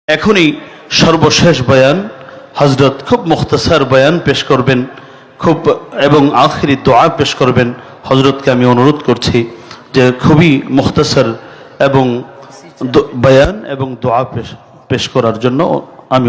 এখনই সর্বশেষ বয়ান হযরত খুব মুখতাসার বয়ান পেশ করবেন, খুব এবং আখিরি দোয়া পেশ করবেন। হযরতকে আমি অনুরোধ করছি যে খুবই মুখতাসার এবং বয়ান এবং দোয়া পেশ করার জন্য আমি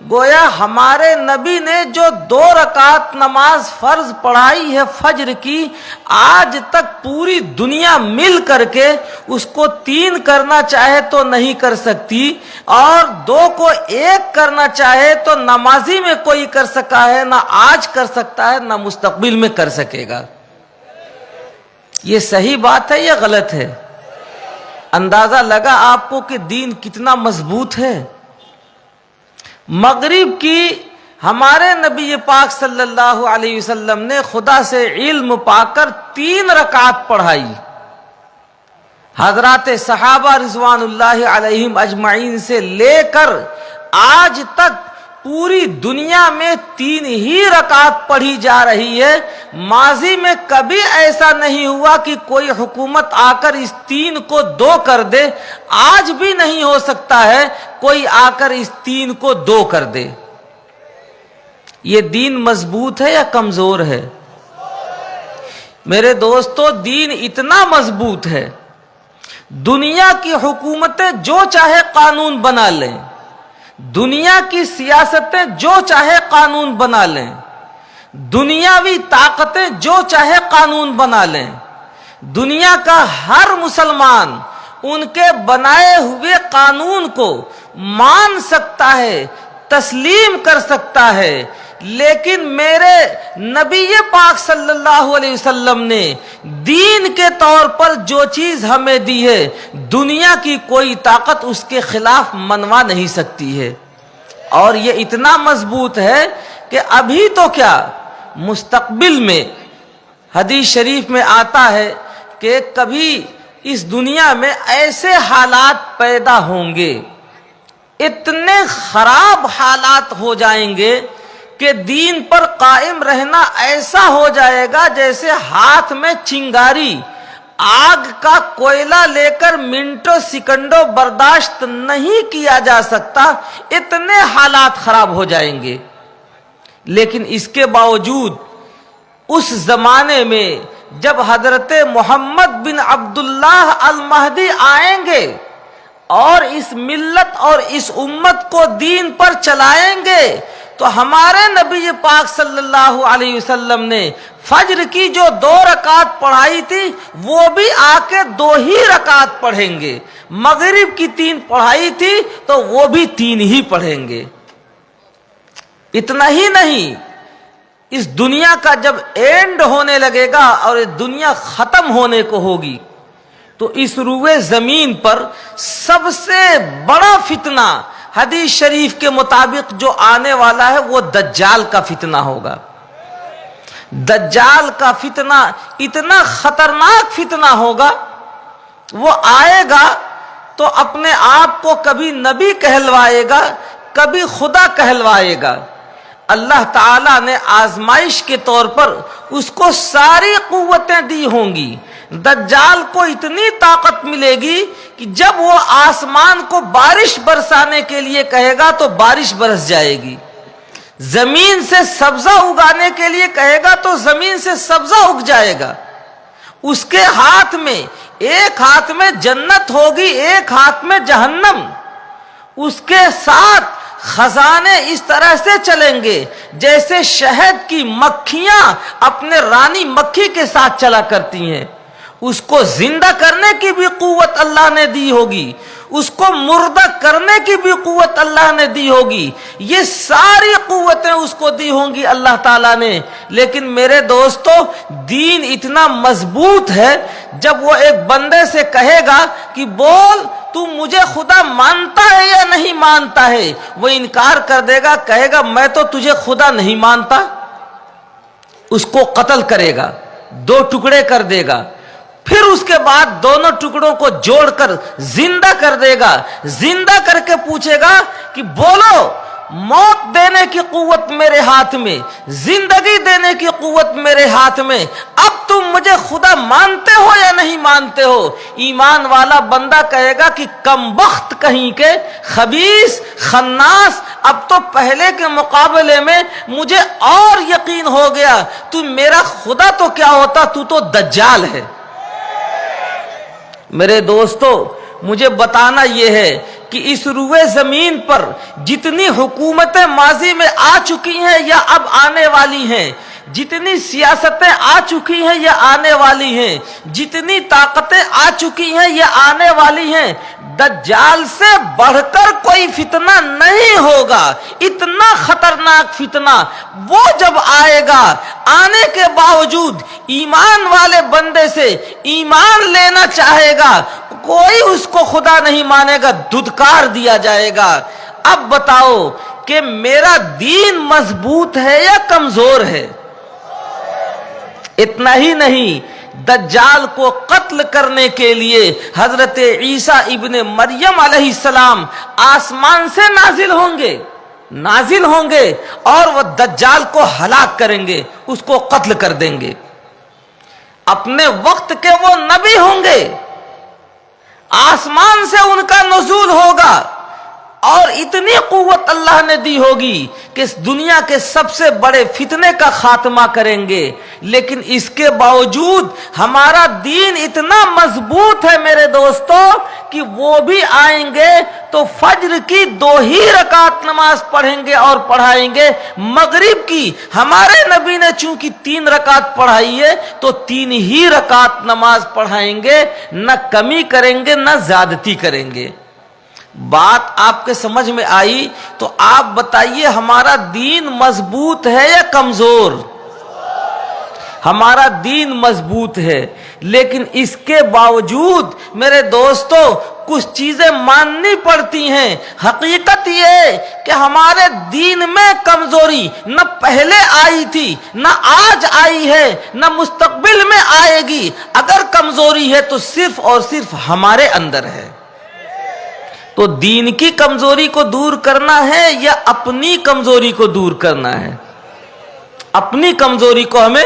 گویا ہمارے نبی نے جو 2 رکعت نماز فرض پڑھائی ہے فجر کی، آج تک پوری دنیا مل کر کے اس کو 3 کرنا چاہے تو نہیں کر سکتی، اور 2 کو 1 کرنا چاہے تو نمازی میں کوئی کر سکا ہے، نہ آج کر سکتا ہے، نہ مستقبل میں کر سکے گا۔ یہ صحیح بات ہے یا غلط ہے؟ اندازہ لگا آپ کو کہ دین کتنا مضبوط ہے۔ مغرب کی ہمارے نبی پاک صلی اللہ علیہ وسلم نے خدا سے علم پا کر 3 رکعت پڑھائی۔ حضرات صحابہ رضوان اللہ علیہم اجمعین سے لے کر آج تک پوری دنیا میں 3 ہی رکعت پڑھی جا رہی ہے۔ ماضی میں کبھی ایسا نہیں ہوا کہ کوئی حکومت آ کر اس 3 کو 2 کر دے، آج بھی نہیں ہو سکتا ہے کوئی آ کر اس 3 کو 2 کر دے۔ یہ دین مضبوط ہے یا کمزور ہے؟ میرے دوستو، دین اتنا مضبوط ہے، دنیا کی حکومتیں جو چاہے قانون بنا لیں، دنیا کی سیاستیں جو چاہے قانون بنا لیں، دنیاوی طاقتیں جو چاہے قانون بنا لیں، دنیا کا ہر مسلمان ان کے بنائے ہوئے قانون کو مان سکتا ہے، تسلیم کر سکتا ہے، لیکن میرے نبی پاک صلی اللہ علیہ وسلم نے دین کے طور پر جو چیز ہمیں دی ہے، دنیا کی کوئی طاقت اس کے خلاف منوا نہیں سکتی ہے۔ اور یہ اتنا مضبوط ہے کہ ابھی تو کیا، مستقبل میں حدیث شریف میں آتا ہے کہ کبھی اس دنیا میں ایسے حالات پیدا ہوں گے، اتنے خراب حالات ہو جائیں گے کہ دین پر قائم رہنا ایسا ہو جائے گا جیسے ہاتھ میں چنگاری، آگ کا کوئلہ لے کر منٹوں سیکنڈوں برداشت نہیں کیا جا سکتا، اتنے حالات خراب ہو جائیں گے۔ لیکن اس کے باوجود اس زمانے میں جب حضرت محمد بن عبداللہ المہدی آئیں گے اور اس ملت اور اس امت کو دین پر چلائیں گے، تو ہمارے نبی پاک صلی اللہ علیہ وسلم نے فجر کی جو 2 رکعت پڑھائی تھی وہ بھی آ کے 2 ہی رکعت پڑھیں گے، مغرب کی 3 پڑھائی تھی تو وہ بھی 3 ہی پڑھیں گے۔ اتنا ہی نہیں، اس دنیا کا جب اینڈ ہونے لگے گا اور یہ دنیا ختم ہونے کو ہوگی تو اس روئے زمین پر سب سے بڑا فتنہ حدیث شریف کے مطابق جو آنے والا ہے وہ دجال کا فتنہ ہوگا۔ دجال کا فتنہ اتنا خطرناک فتنہ ہوگا، وہ آئے گا تو اپنے آپ کو کبھی نبی کہلوائے گا، کبھی خدا کہلوائے گا۔ اللہ تعالیٰ نے آزمائش کے طور پر اس کو ساری قوتیں دی ہوں گی۔ دجال کو اتنی طاقت ملے گی کہ جب وہ آسمان کو بارش برسانے کے لیے کہے گا تو بارش برس جائے گی، زمین سے سبزہ اگانے کے لیے کہے گا تو زمین سے سبزہ اگ جائے گا۔ اس کے ہاتھ میں، ایک ہاتھ میں جنت ہوگی، ایک ہاتھ میں جہنم۔ اس کے ساتھ خزانے اس طرح سے چلیں گے جیسے شہد کی مکھیاں اپنے رانی مکھی کے ساتھ چلا کرتی ہیں۔ اس کو زندہ کرنے کی بھی قوت اللہ نے دی ہوگی، اس کو مردہ کرنے کی بھی قوت اللہ نے دی ہوگی، یہ ساری قوتیں اس کو دی ہوں گی اللہ تعالیٰ نے۔ لیکن میرے دوستو، دین اتنا مضبوط ہے، جب وہ ایک بندے سے کہے گا کہ بول تو مجھے خدا مانتا ہے یا نہیں مانتا ہے، وہ انکار کر دے گا، کہے گا میں تو تجھے خدا نہیں مانتا، اس کو قتل کرے گا، 2 ٹکڑے کر دے گا، پھر اس کے بعد دونوں ٹکڑوں کو جوڑ کر زندہ کر دے گا، زندہ کر کے پوچھے گا کہ بولو، موت دینے کی قوت میرے ہاتھ میں، زندگی دینے کی قوت میرے ہاتھ میں، اب تم مجھے خدا مانتے ہو یا نہیں مانتے ہو؟ ایمان والا بندہ کہے گا کہ کم بخت کہیں کے، خبیث، خناس، اب تو پہلے کے مقابلے میں مجھے اور یقین ہو گیا، تو میرا خدا تو کیا ہوتا، تو تو دجال ہے۔ میرے دوستو، مجھے بتانا یہ ہے کہ اس روئے زمین پر جتنی حکومتیں ماضی میں آ چکی ہیں یا اب آنے والی ہیں، جتنی سیاستیں آ چکی ہیں یا آنے والی ہیں، جتنی طاقتیں آ چکی ہیں یا آنے والی ہیں، دجال سے بڑھ کر کوئی فتنہ نہیں ہوگا۔ اتنا خطرناک فتنہ وہ جب آئے گا، آنے کے باوجود ایمان والے بندے سے ایمان لینا چاہے گا، کوئی اس کو خدا نہیں مانے گا، دھتکار دیا جائے گا۔ اب بتاؤ کہ میرا دین مضبوط ہے یا کمزور ہے؟ اتنا ہی نہیں، دجال کو قتل کرنے کے لیے حضرت عیسیٰ ابن مریم علیہ السلام آسمان سے نازل ہوں گے اور وہ دجال کو ہلاک کریں گے، اس کو قتل کر دیں گے۔ اپنے وقت کے وہ نبی ہوں گے، آسمان سے ان کا نزول ہوگا اور اتنی قوت اللہ نے دی ہوگی کہ اس دنیا کے سب سے بڑے فتنے کا خاتمہ کریں گے۔ لیکن اس کے باوجود ہمارا دین اتنا مضبوط ہے میرے دوستو کہ وہ بھی آئیں گے تو فجر کی 2 ہی رکعت نماز پڑھیں گے اور پڑھائیں گے۔ مغرب کی ہمارے نبی نے چونکہ 3 رکعت پڑھائی ہے تو 3 ہی رکعت نماز پڑھائیں گے، نہ کمی کریں گے نہ زیادتی کریں گے۔ بات آپ کے سمجھ میں آئی تو آپ بتائیے ہمارا دین مضبوط ہے یا کمزور؟ ہمارا دین مضبوط ہے، لیکن اس کے باوجود میرے دوستو کچھ چیزیں ماننی پڑتی ہیں۔ حقیقت یہ کہ ہمارے دین میں کمزوری نہ پہلے آئی تھی، نہ آج آئی ہے، نہ مستقبل میں آئے گی۔ اگر کمزوری ہے تو صرف اور صرف ہمارے اندر ہے۔ تو دین کی کمزوری کو دور کرنا ہے یا اپنی کمزوری کو دور کرنا ہے؟ اپنی کمزوری کو ہمیں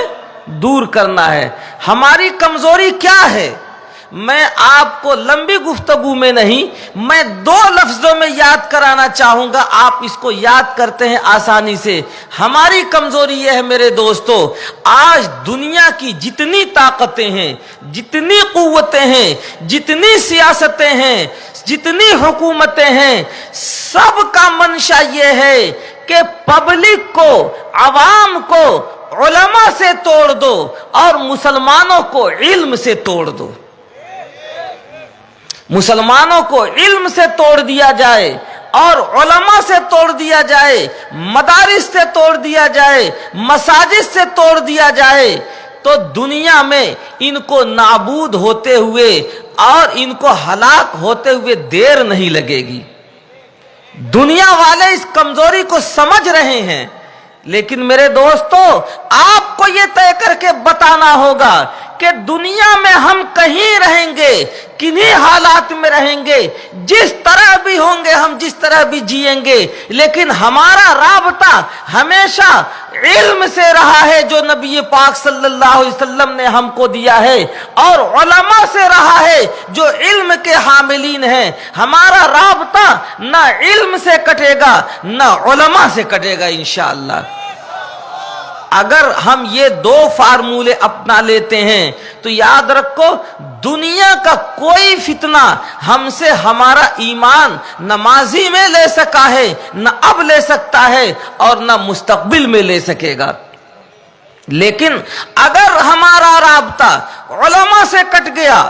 دور کرنا ہے۔ ہماری کمزوری کیا ہے؟ میں آپ کو لمبی گفتگو میں نہیں، میں 2 لفظوں میں یاد کرانا چاہوں گا، آپ اس کو یاد کرتے ہیں آسانی سے۔ ہماری کمزوری یہ ہے میرے دوستو، آج دنیا کی جتنی طاقتیں ہیں، جتنی قوتیں ہیں، جتنی سیاستیں ہیں، جتنی حکومتیں ہیں، سب کا منشا یہ ہے کہ پبلک کو، عوام کو علماء سے توڑ دو اور مسلمانوں کو علم سے توڑ دو۔ مسلمانوں کو علم سے توڑ دیا جائے اور علماء سے توڑ دیا جائے، مدارس سے توڑ دیا جائے، مساجد سے توڑ دیا جائے، تو دنیا میں ان کو نابود ہوتے ہوئے اور ان کو ہلاک ہوتے ہوئے دیر نہیں لگے گی۔ دنیا والے اس کمزوری کو سمجھ رہے ہیں، لیکن میرے دوستو آپ کو یہ طے کر کے بتانا ہوگا کہ دنیا میں ہم کہیں رہیں گے، کنہیں حالات میں رہیں گے، جس طرح بھی ہوں گے، ہم جس طرح بھی جیئیں گے، لیکن ہمارا رابطہ ہمیشہ علم سے رہا ہے جو نبی پاک صلی اللہ علیہ وسلم نے ہم کو دیا ہے، اور علماء سے رہا ہے جو علم کے حاملین ہیں۔ ہمارا رابطہ نہ علم سے کٹے گا نہ علماء سے کٹے گا انشاءاللہ۔ اگر ہم یہ 2 فارمولے اپنا لیتے ہیں تو یاد رکھو دنیا کا کوئی فتنہ ہم سے ہمارا ایمان نہ ماضی میں لے سکا ہے، نہ اب لے سکتا ہے اور نہ مستقبل میں لے سکے گا۔ لیکن اگر ہمارا رابطہ علماء سے کٹ گیا،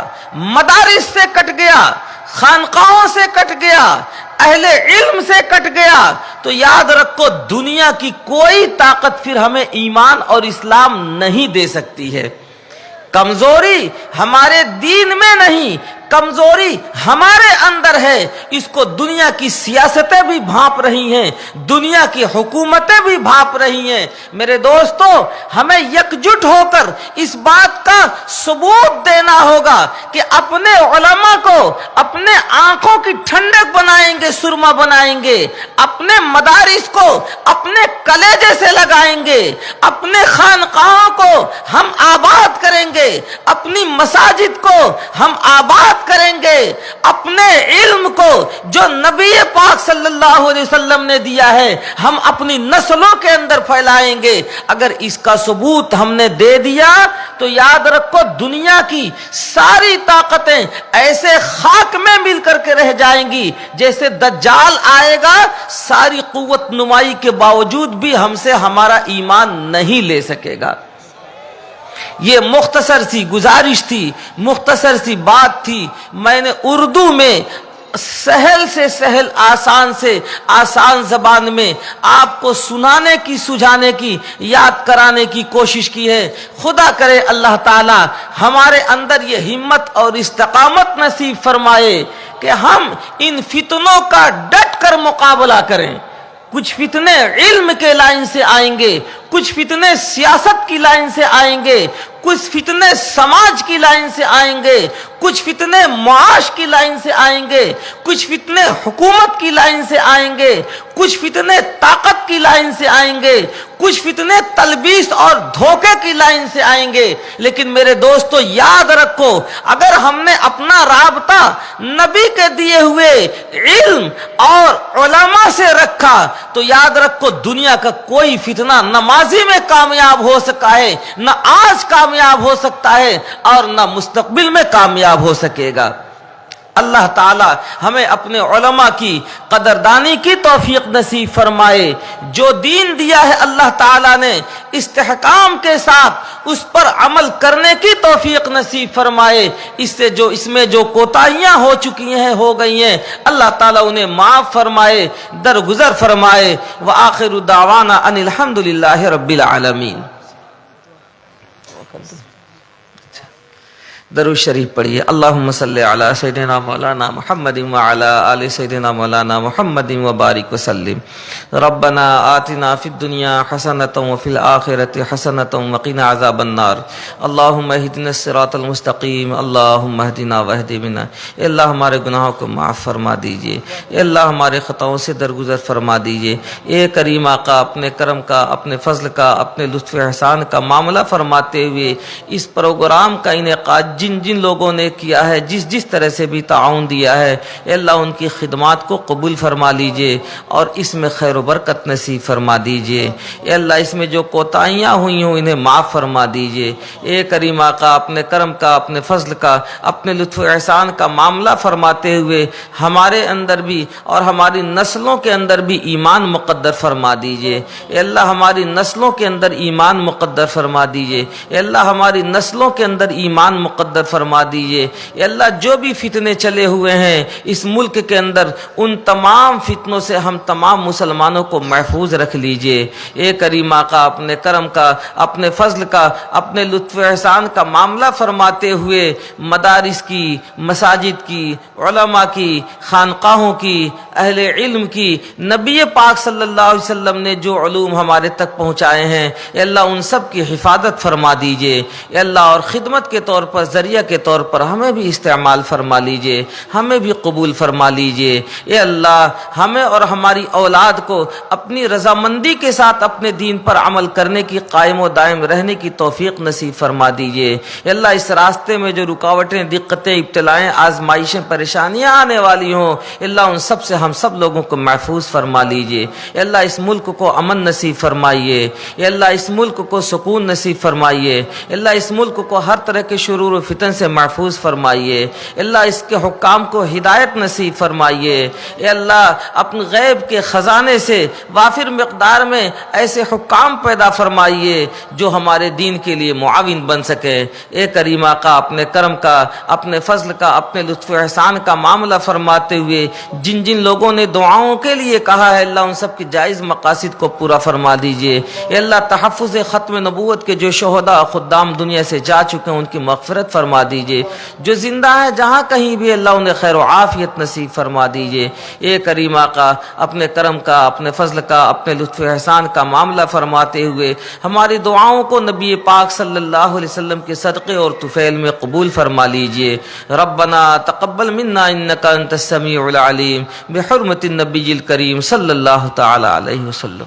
مدارس سے کٹ گیا، خانقاہوں سے کٹ گیا، اہل علم سے کٹ گیا، تو یاد رکھو دنیا کی کوئی طاقت پھر ہمیں ایمان اور اسلام نہیں دے سکتی ہے۔ کمزوری ہمارے دین میں نہیں، کمزوری ہمارے اندر ہے۔ اس کو دنیا کی سیاستیں بھی بھانپ رہی ہیں، دنیا کی حکومتیں بھی بھانپ رہی ہیں۔ میرے دوستو ہمیں یکجٹ ہو کر اس بات کا ثبوت دینا ہوگا کہ اپنے علماء کو اپنے آنکھوں کی ٹھنڈک بنائیں گے، سرما بنائیں گے، اپنے مدارس کو اپنے کلیجے سے لگائیں گے، اپنے خانقاہوں کو ہم آباد کریں گے، اپنی مساجد کو ہم آباد یاد کریں گے اپنے علم کو جو نبی پاک صلی اللہ علیہ وسلم نے دیا ہے ہم اپنی نسلوں کے اندر پھیلائیں گے. اگر اس کا ثبوت ہم نے دے دیا تو یاد رکھو دنیا کی ساری طاقتیں ایسے خاک میں مل کر کے رہ جائیں گی جیسے دجال آئے گا ساری قوت نمائی کے باوجود بھی ہم سے ہمارا ایمان نہیں لے سکے گا. یہ مختصر سی گزارش تھی, مختصر سی بات تھی. میں نے اردو میں سہل سے سہل آسان سے آسان زبان میں آپ کو سنانے کی, سجھانے کی, یاد کرانے کی کوشش کی ہے. خدا کرے اللہ تعالی ہمارے اندر یہ ہمت اور استقامت نصیب فرمائے کہ ہم ان فتنوں کا ڈٹ کر مقابلہ کریں. کچھ فتنے علم کے لائن سے آئیں گے, کچھ فتنے سیاست کی لائن سے آئیں گے, کچھ فتنے سماج کی لائن سے آئیں گے, کچھ فتنے معاش کی لائن سے آئیں گے, کچھ فتنے حکومت کی لائن سے آئیں گے, کچھ فتنے طاقت کی لائن سے آئیں گے, کچھ فتنے تلبیس اور دھوکے کی لائن سے آئیں گے. لیکن میرے دوستو یاد رکھو اگر ہم نے اپنا رابطہ نبی کے دیے ہوئے علم اور علماء سے رکھا تو یاد رکھو دنیا کا کوئی فتنہ نہ ماضی میں کامیاب ہو سکا ہے, نہ آج کامیاب ہو سکتا ہے, اور نہ مستقبل میں کامیاب ہو سکے گا. اللہ تعالی ہمیں اپنے علماء کی قدردانی کی توفیق نصیب فرمائے. جو دین دیا ہے اللہ تعالی نے استحکام کے ساتھ اس پر عمل کرنے کی توفیق نصیب فرمائے. اس میں جو کوتاہیاں ہو چکی ہیں, ہو گئی ہیں, اللہ تعالی انہیں معاف فرمائے, درگزر فرمائے. وآخر دعوانا ان الحمدللہ رب العالمین. درود شریف پڑھیے. اللہم صلی علی سیدنا مولانا محمد وعلی آل سیدنا مولانا محمد وبارک وسلم. ربنا آتنا فی الدنیا حسنۃ وفی الآخرۃ حسنۃ وقنا عذاب النار. اللہم اہدنا الصراط المستقیم. اللہم اہدنا واہد بنا. اے اللہ ہمارے گناہوں کو معاف فرما دیجئے. اے اللہ ہمارے خطاؤں سے درگزر فرما دیجئے. اے کریم آقا اپنے کرم کا, اپنے فضل کا, اپنے لطف احسان کا معاملہ فرماتے ہوئے اس پروگرام کا انعقاد جن جن لوگوں نے کیا ہے, جس طرح سے بھی تعاون دیا ہے, اے اللہ ان کی خدمات کو قبول فرما لیجئے اور اس میں خیر و برکت نصیب فرما دیجئے. اے اللہ اس میں جو کوتاہیاں ہوئی ہوں انہیں معاف فرما دیجئے. اے کریم آقا اپنے کرم کا, اپنے فضل کا, اپنے لطف و احسان کا معاملہ فرماتے ہوئے ہمارے اندر بھی اور ہماری نسلوں کے اندر بھی ایمان مقدر فرما دیجئے. اے اللہ ہماری نسلوں کے اندر ایمان مقدر فرما دیجئے. اے اللہ ہماری نسلوں کے اندر ایمان مقدر فرما دیجئے. اے اللہ جو بھی فتنے چلے ہوئے ہیں اس ملک کے اندر ان تمام فتنوں سے ہم تمام مسلمانوں کو محفوظ رکھ لیجئے. اے کریم آقا اپنے کرم کا, اپنے فضل کا, اپنے لطف و احسان کا معاملہ فرماتے ہوئے مدارس کی, مساجد کی, علماء کی, خانقاہوں کی, اہل علم کی, نبی پاک صلی اللہ علیہ وسلم نے جو علوم ہمارے تک پہنچائے ہیں اے اللہ ان سب کی حفاظت فرما دیجئے. اے اللہ اور خدمت کے طور پر, ذریعہ کے طور پر ہمیں بھی استعمال فرما لیجئے, ہمیں بھی قبول فرما لیجئے. اے اللہ ہمیں اور ہماری اولاد کو اپنی رضامندی کے ساتھ اپنے دین پر عمل کرنے کی, قائم و دائم رہنے کی توفیق نصیب فرما دیجئے. اے اللہ اس راستے میں جو رکاوٹیں, دقتیں, ابتلائیں, آزمائشیں, پریشانیاں آنے والی ہوں اے اللہ ان سب سے ہم سب لوگوں کو محفوظ فرما لیجئے. اے اللہ اس ملک کو امن نصیب فرمائیے. اے اللہ اس ملک کو سکون نصیب فرمائیے. اے اللہ اس ملک کو ہر طرح کے شرور و فتن سے محفوظ فرمائیے. اللہ اس کے حکام کو ہدایت نصیب فرمائیے. اے اللہ اپنے غیب کے خزانے سے وافر مقدار میں ایسے حکام پیدا فرمائیے جو ہمارے دین کے لیے معاون بن سکے. اے کریم آقا اپنے کرم کا, اپنے فضل کا, اپنے لطف و احسان کا معاملہ فرماتے ہوئے جن جن لوگوں نے دعاؤں کے لیے کہا ہے اللہ ان سب کی جائز مقاصد کو پورا فرما دیجئے. اے اللہ تحفظ ختم نبوت کے جو شہداء خدام دنیا سے جا چکے ہیں ان کی مغفرت فرما دیجئے. جو زندہ ہے جہاں کہیں بھی اللہ انہیں خیر و عافیت نصیب فرما دیجئے. اے کریم آقا اپنے کرم کا, اپنے فضل کا, اپنے لطف و احسان کا معاملہ فرماتے ہوئے ہماری دعاؤں کو نبی پاک صلی اللہ علیہ وسلم کے صدقے اور طفیل میں قبول فرما لیجئے. ربنا تقبل منا انک انت السمیع العلیم بحرمت النبی الکریم صلی اللہ تعالی علیہ وسلم.